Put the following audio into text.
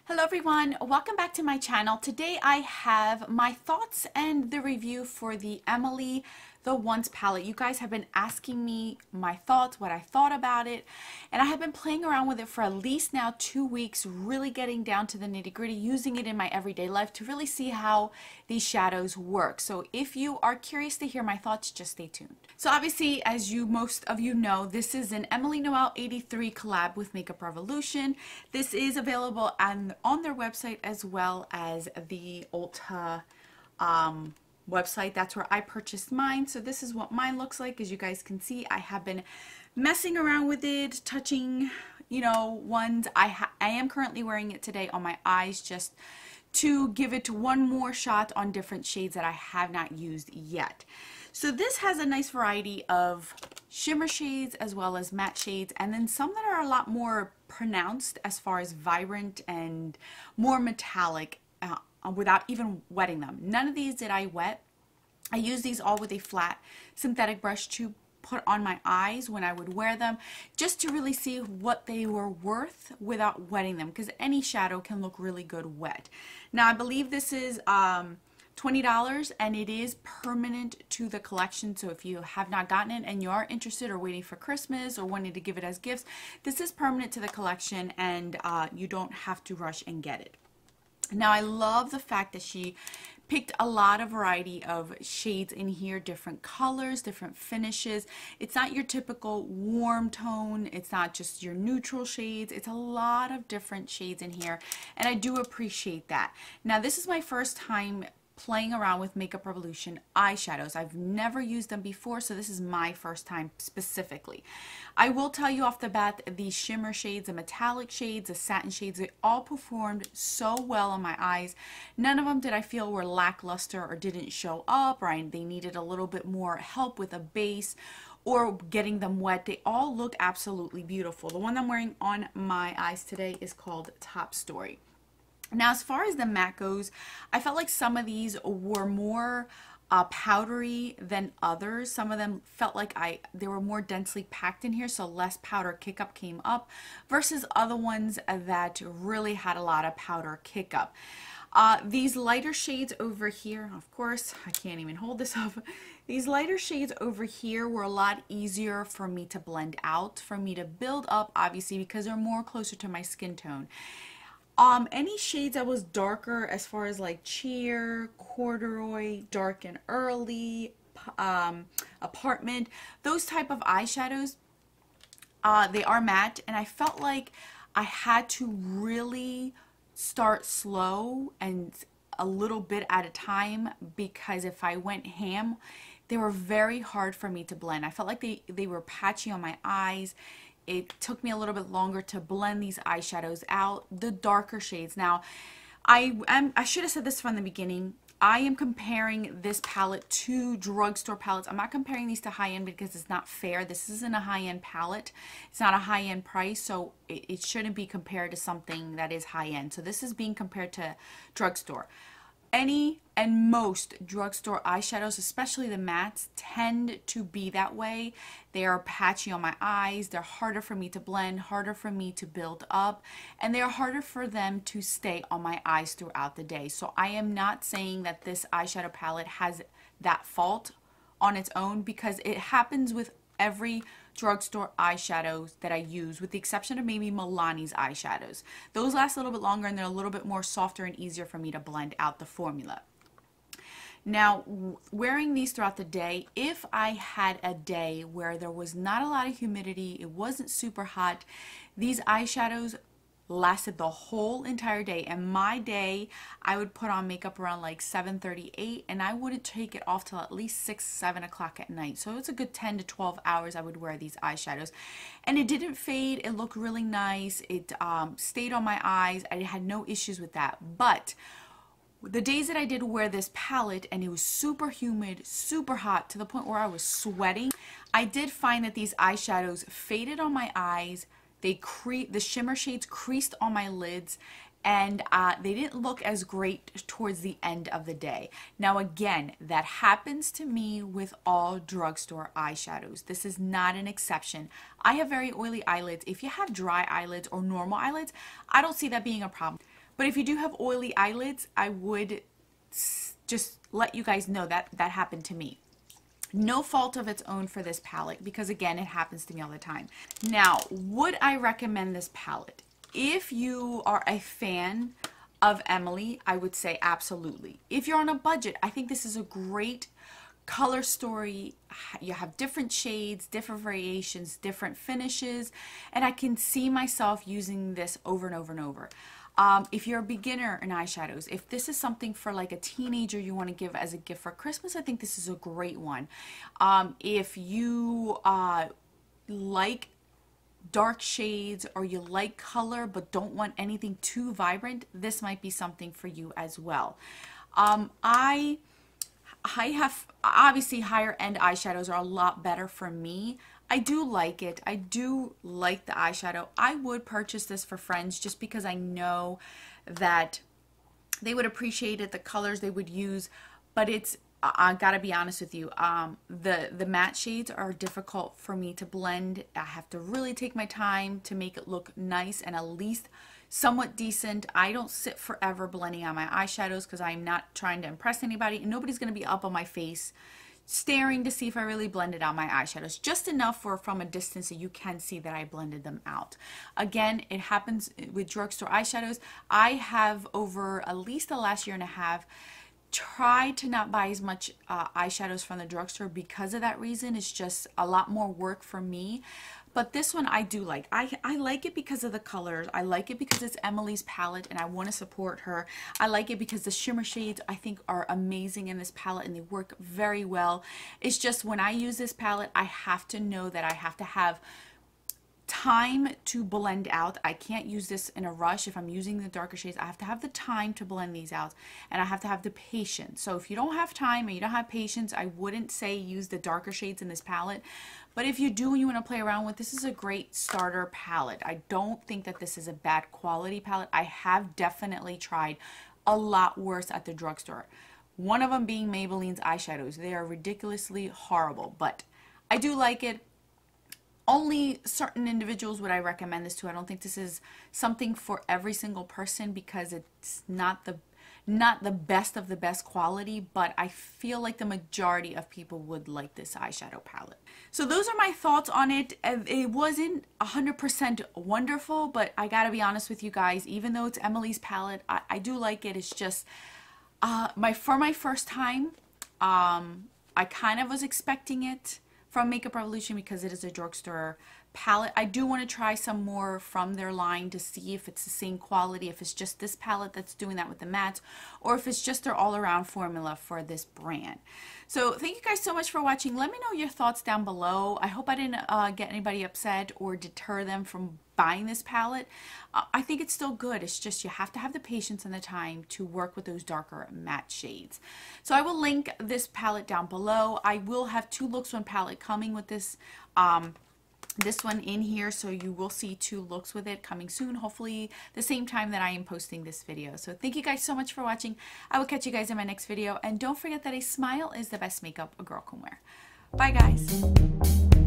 Hello everyone, welcome back to my channel. Today I have my thoughts and the review for the Emily the Once palette. You guys have been asking me my thoughts, what I thought about it, and I have been playing around with it for at least now 2 weeks, really getting down to the nitty-gritty, using it in my everyday life to really see how these shadows work. So if you are curious to hear my thoughts, just stay tuned. So obviously, as most of you know, this is an EmilyNoel83 collab with Makeup Revolution. This is available on their website as well as the Ulta website. That's where I purchased mine. So this is what mine looks like. As you guys can see, I have been messing around with it, touching, ones. I am currently wearing it today on my eyes just to give it one more shot on different shades that I have not used yet. So this has a nice variety of shimmer shades as well as matte shades, and then some that are a lot more pronounced as far as vibrant and more metallic without even wetting them. None of these did I wet. I used these all with a flat synthetic brush to put on my eyes when I would wear them, just to really see what they were worth without wetting them, because any shadow can look really good wet. Now I believe this is $20 and it is permanent to the collection. So if you have not gotten it and you are interested or waiting for Christmas or wanting to give it as gifts, this is permanent to the collection, and you don't have to rush and get it. Now I love the fact that she picked a lot of variety of shades in here, different colors, different finishes. It's not your typical warm tone. It's not just your neutral shades. It's a lot of different shades in here, and I do appreciate that. Now this is my first time playing around with Makeup Revolution eyeshadows. I've never used them before, so this is my first time specifically. I will tell you off the bat, the shimmer shades, the metallic shades, the satin shades, they all performed so well on my eyes. None of them did I feel were lackluster or didn't show up, or they needed a little bit more help with a base or getting them wet. They all look absolutely beautiful. The one I'm wearing on my eyes today is called Top Story. Now, as far as the matte goes, I felt like some of these were more powdery than others. Some of them felt like they were more densely packed in here, so less powder kick up came up, versus other ones that really had a lot of powder kick up. These lighter shades over here, of course, I can't even hold this up. These lighter shades over here were a lot easier for me to blend out, for me to build up, obviously, because they're more closer to my skin tone. Any shades that was darker, as far as like Cheer, Corduroy, Dark and Early, Apartment, those type of eyeshadows, they are matte, and I felt like I had to really start slow and a little bit at a time, because if I went ham, they were very hard for me to blend. I felt like they were patchy on my eyes. It took me a little bit longer to blend these eyeshadows out, the darker shades. Now, I should have said this from the beginning. I am comparing this palette to drugstore palettes. I'm not comparing these to high-end because it's not fair. This isn't a high-end palette. It's not a high-end price, so it shouldn't be compared to something that is high-end. So this is being compared to drugstore. Any and most drugstore eyeshadows, especially the mattes, tend to be that way. They are patchy on my eyes. They're harder for me to blend, harder for me to build up, and they are harder for them to stay on my eyes throughout the day. So I am not saying that this eyeshadow palette has that fault on its own, because it happens with every drugstore eyeshadows that I use, with the exception of maybe Milani's eyeshadows. Those last a little bit longer, and they're a little bit more softer and easier for me to blend out the formula. Now, wearing these throughout the day, if I had a day where there was not a lot of humidity, it wasn't super hot, these eyeshadows lasted the whole entire day. And my day, I would put on makeup around like 7:38, and I wouldn't take it off till at least 6, 7 o'clock at night. So it's a good 10 to 12 hours I would wear these eyeshadows, and it didn't fade. It looked really nice. It stayed on my eyes. I had no issues with that. But the days that I did wear this palette and it was super humid, super hot, to the point where I was sweating, I did find that these eyeshadows faded on my eyes. The shimmer shades creased on my lids, and they didn't look as great towards the end of the day. Now again, that happens to me with all drugstore eyeshadows. This is not an exception. I have very oily eyelids. If you have dry eyelids or normal eyelids, I don't see that being a problem. But if you do have oily eyelids, I would just let you guys know that that happened to me. No fault of its own for this palette, because again, it happens to me all the time. Now, would I recommend this palette? If you are a fan of Emily, I would say absolutely. If you're on a budget, I think this is a great color story. You have different shades, different variations, different finishes, and I can see myself using this over and over and over. If you're a beginner in eyeshadows, if this is something for like a teenager you want to give as a gift for Christmas, I think this is a great one. If you like dark shades, or you like color but don't want anything too vibrant, this might be something for you as well. I have, obviously higher end eyeshadows are a lot better for me. I do like it. I do like the eyeshadow. I would purchase this for friends just because I know that they would appreciate it, the colors they would use, but it's, I gotta be honest with you, the matte shades are difficult for me to blend. I have to really take my time to make it look nice and at least somewhat decent. I don't sit forever blending on my eyeshadows because I'm not trying to impress anybody, and nobody's gonna be up on my face staring to see if I really blended out my eyeshadows. Just enough for from a distance that you can see that I blended them out. Again, it happens with drugstore eyeshadows. I have, over at least the last year and a half, try to not buy as much eyeshadows from the drugstore because of that reason. It's just a lot more work for me. But this one I do like. I like it because of the colors. I like it because it's Emily's palette and I want to support her. I like it because the shimmer shades I think are amazing in this palette and they work very well. It's just when I use this palette, I have to know that I have to have time to blend out. I can't use this in a rush. If I'm using the darker shades, I have to have the time to blend these out, and I have to have the patience. So if you don't have time and you don't have patience, I wouldn't say use the darker shades in this palette. But if you do and you want to play around with, this is a great starter palette. I don't think that this is a bad quality palette. I have definitely tried a lot worse at the drugstore. One of them being Maybelline's eyeshadows. They are ridiculously horrible, but I do like it. Only certain individuals would I recommend this to. I don't think this is something for every single person because it's not the best of the best quality, but I feel like the majority of people would like this eyeshadow palette. So those are my thoughts on it. It wasn't 100% wonderful, but I gotta be honest with you guys, even though it's Emily's palette, I do like it. It's just for my first time, I kind of was expecting it from Makeup Revolution because it is a drugstore palette. I do want to try some more from their line to see if it's the same quality, if it's just this palette that's doing that with the mattes, or if it's just their all-around formula for this brand. So thank you guys so much for watching. Let me know your thoughts down below. I hope I didn't get anybody upset or deter them from buying this palette. I think it's still good. It's just you have to have the patience and the time to work with those darker matte shades. So I will link this palette down below. I will have 2 looks, 1 palette coming with this this one in here, so you will see 2 looks with it coming soon, hopefully the same time that I am posting this video. So thank you guys so much for watching. I will catch you guys in my next video, and don't forget that a smile is the best makeup a girl can wear. Bye guys.